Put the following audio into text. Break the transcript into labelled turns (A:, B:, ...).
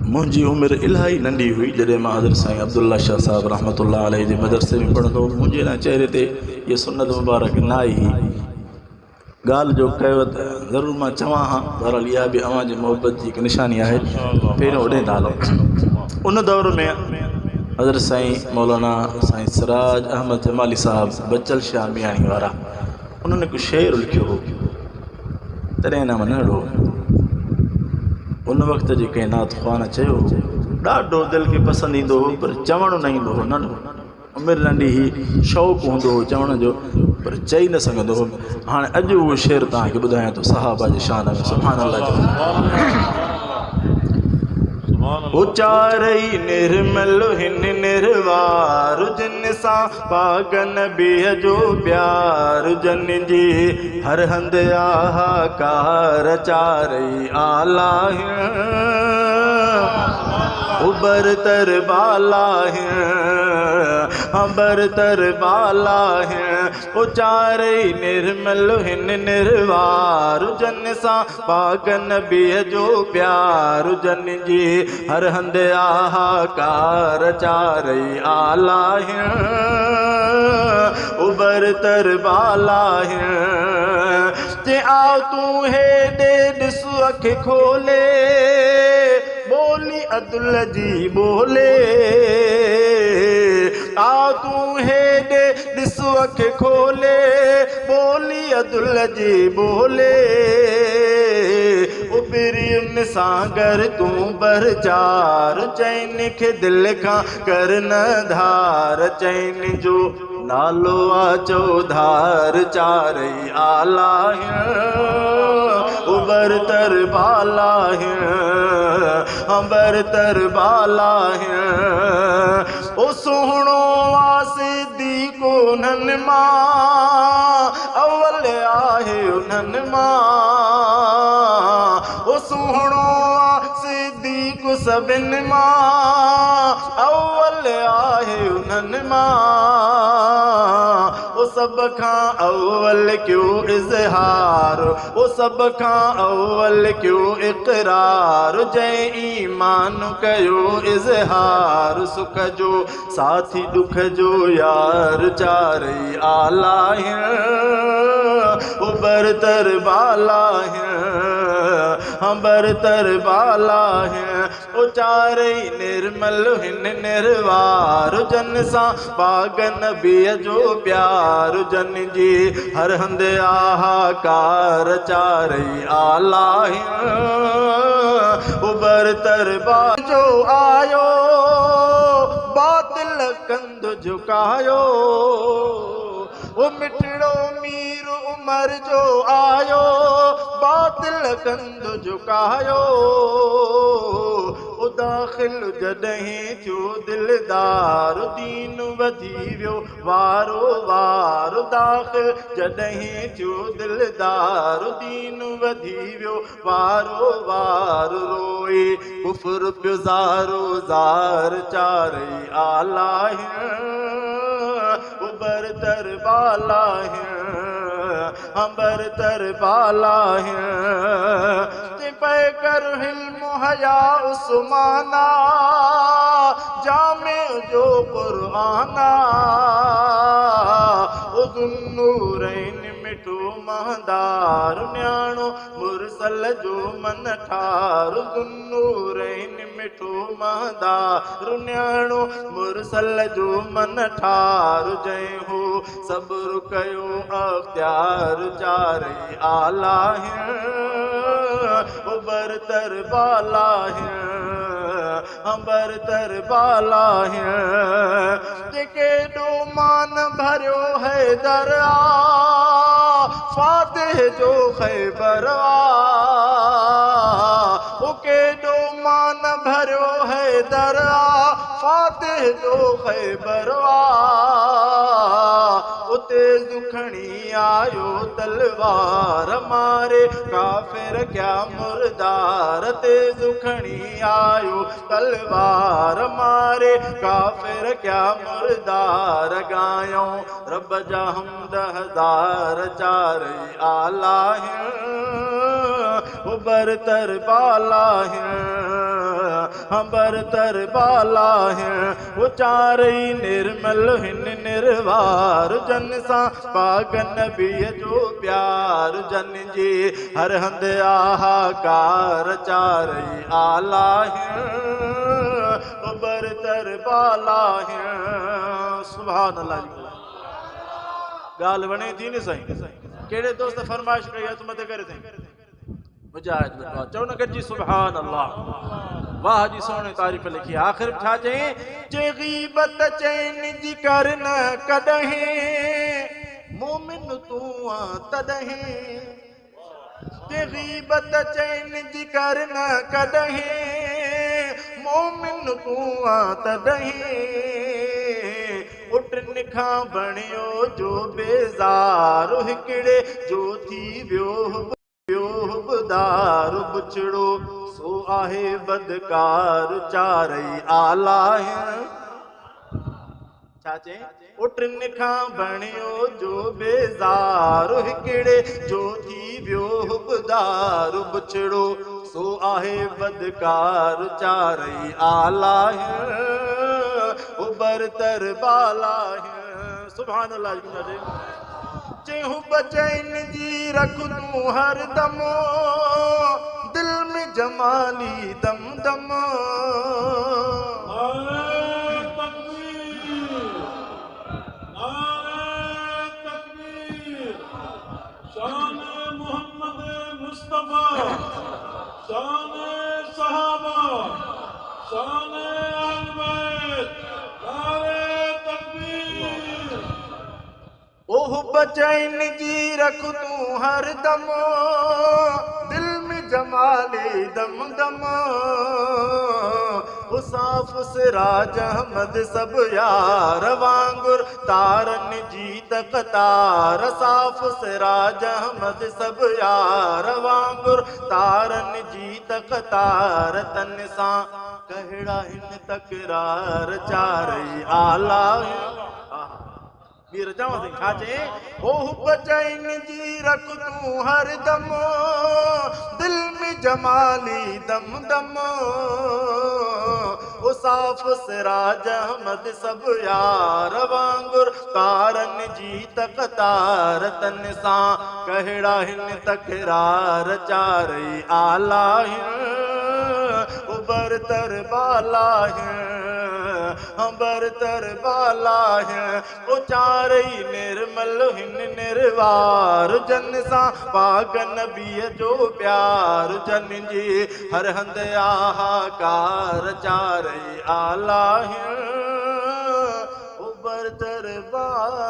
A: मुझी उम्र इलाही नंढी हुई जॾहिं मां हज़रत साईं अब्दुल्ला शाह साहब रहमतुल्लाह अलैहि जे मदरसे में पढ़ंदो हो। मुंहिंजे ना चेहरे ते ये सुन्नत मुबारक न आई ॻाल्हि जो कयो त ज़रूरु मां चवां हा, बहरहाल इहा बि अव्हां जी मोहबत जी हिकु निशानी आहे। पहिरियों ओॾे नालो उन दौर में हज़रत साईं मौलाना साईं सिराज अहमद जमाली साहब बचल शाह मियाणी वारा उन्होंने कुछ शेर लिखियो हो। तॾहिं न मनड़ो उन वक़्त जे कंहिं नात ख़्वान चयो ॾाढो दिलि खे पसंदि ईंदो हो पर चवणु न ईंदो हो। नंढो उमिरि नंढी ही शौक़ु हूंदो हो चवण जो पर चई न सघंदो हो। हाणे अॼु उहो शेर तव्हांखे ॿुधायां थो सहाबा जी शान में। सुभान अल्लाह जो उचारई निर्मल हिन निर्वार जिन सां पाक नबीअ जो प्यार जन जी हर हंध आहाकार चारई आला उबर तर बाला अबर तर बाला उचारई निर्मल हिन निर्वार जन सां पाक नबीअ जो प्यार जन जी हर हंध आहाकार चारई आला उबर तर बाला ते आओ तू हे दे ॾिस अख खोले बोली अदुल जी बोले आ तू हे दे ॾिस अख खोले बोली अदुल जी बोले उन सागर तू बर चार चैन खे दिल खां कर न धार चैन जो नालो आ चौधार चारई आला उबर तर बाला अबर तर बाला ओ सोहणो वासिदी को उन्हनि मां अवल आहे उन्हनि मां ओ सोहणो वासिदी को सभिनि मां अवल आहे उन्हनि मां ओ सब खां अव्वल क्यों इज़हार ओ सब खां अव्वल क्यों इक़रार जंहिं ईमान कयो इज़हार सुख जो साथी दुख जो यार चारई आला उबर तर बाला अबर तर बाला उचारई निर्मल हिन निर्वार जन सां पाक नबीअ जो प्यार जन जी हर हंध आहाकार चारई आला उबर तर बाला जो आयो बातिल कंध झुकायो वो मिठड़ो मीर उमर जो आयो बातिल कंध झुकायो ओ दाखिल जॾहिं थियो दिलदार दीन वधी वियो वारो वार दाखिल जॾहिं थियो दिलदार दीन वधी वियो वारो वार रोए कुफर पियो ज़ारो ज़ार चारई आला उबर तर बाला अबर तर बाला ते पे कर हिल्म हया उस्माना जामे जो कुराना ओ दुन्नूरैन मिठो महदार न्याणो मुरसल जो मन ठार दुन्नूरैन मिठो महदार न्याणो मुरसल जो मन ठार जंहिं हो सब्र कयो अख्तियार चारई आला उबर तर बाला अबर तर बाला केॾो मान भरियो है दरिया फातिह जो ख़ैबर ओ केॾो मान भरियो है दरिया फातिह जो ख़ैबर उते दुखणी आयो तलवार मारे काफ़िर क्या मुर्दार ते दुखणी आयो तलवार मारे काफ़िर क्या मुर्दार गायूं रब जा हमद हज़ार चारई आला उबर तर बाला हंबर तर बाला है उचारई निर्मल हिन निर्वार जन सा पागन नबीअ जो प्यार जन जी हर हंद आहाकार चारई आला है उबर तर बाला है सुभान अल्लाह गाल वणे थी न साईं केड़े दोस्त फरमाइश कई है तुम ते करे थे मुजाहिद में चो न कर जी सुभान अल्लाह वाह जी सोने तारीफ लिखी आखिर छा जे गीबत चैन जी कर न कदहीं मोमिन तू तदहीं जे गीबत चैन जी कर न कदहीं मोमिन तू तदहीं उठन खां बणियो जो बेज़ार हिकिड़े जो थी वियो हुबदार बुछड़ो सो आहे बदकार चारई आला चाचे उठन खां बणियो जो बेज़ार हिकिड़े जो थी वियो हुबदार बुछड़ो सो आहे बदकार चारई आला उबर तर बाला है सुभान अल्लाह चेहू बचैन जी रख तू हर दम दिल में जमाली दम दम
B: शान मोहम्मद मुस्तफा शान सहाबा शान अहल बैत
A: ओह बचैन जी रख तू हर दम दिल में जमाले दम दम साफ सिराज अहमद सब यार वांगुर तारन जी तकतार साफ सिराज अहमद सब यार वांगुर तारन जी तकतार तन सा कहड़ा हिन तकरार चारई आला वीर जाओ सिंह खाचे ओह बचैन जी रख तू हर दम दिल में जमाली दम दम ओ साफ सिराज अहमद सब यार वांगुर तारन जी तकतार तन सा कहड़ा हिन तकरार चारई आला उबर तर बाला हंबर तर बाला उचारई निर्मल हिन निर्वार जन सा पाग नबीअ जो प्यार जन जी हर हंद आहाकार चारई आला उबर तर बाला